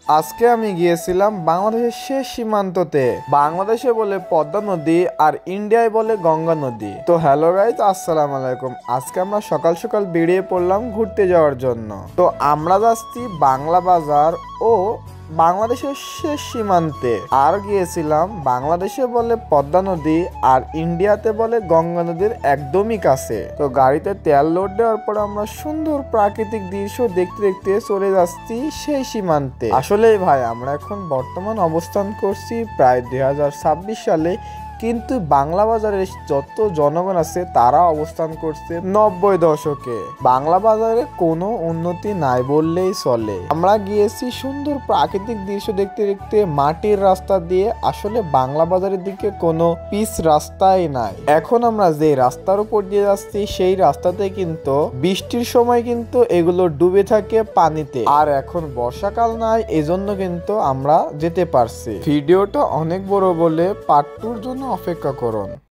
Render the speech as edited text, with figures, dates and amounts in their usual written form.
আজকে আমি গিয়েছিলাম বাংলাদেশের শেষ সীমান্ততে। বাংলাদেশে বলে পদ্মা নদী আর ইন্ডিয়ায় বলে গঙ্গা নদী। তো হ্যালো গাইজ, আসসালামু আলাইকুম। আজকে আমরা সকাল সকাল বেরিয়ে পড়লাম ঘুরতে যাওয়ার জন্য। তো আমরা যাচ্ছি বাংলা বাজার ও বাংলাদেশের শেষ সীমান্তে। আর গিয়েছিলাম বাংলাদেশে বলে পদ্মা নদী আর ইন্ডিয়াতে বলে গঙ্গা নদীর একদমই কাছে। তো গাড়িতে তেল লোড দেওয়ার পর আমরা সুন্দর প্রাকৃতিক দৃশ্য দেখতে দেখতে চলে যাচ্ছি সেই সীমান্তে। আসলে ভাই, আমরা এখন বর্তমান অবস্থান করছি প্রায় 2026 সালে, কিন্তু বাংলা বাজারের যত জনগণ আছে তারা অবস্থান করছে 90 দশকে। বাংলা বাজারে কোনো উন্নতি নাই বললেই চলে। আমরা গিয়েছি সুন্দর প্রাকৃতিক দৃশ্য দেখতে দেখতে মাটির রাস্তা দিয়ে। আসলে বাংলা বাজারের দিকে কোনো পিচ রাস্তাই নাই। এখন আমরা যে রাস্তার উপর দিয়ে যাচ্ছি সেই রাস্তাতে কিন্তু বৃষ্টির সময় কিন্তু এগুলো ডুবে থাকে পানিতে। আর এখন বর্ষাকাল নাই, এজন্য কিন্তু আমরা যেতে পারছি। ভিডিওটা অনেক বড় বলে পার্ট 2 এর জন্য অপেক্ষা করুন।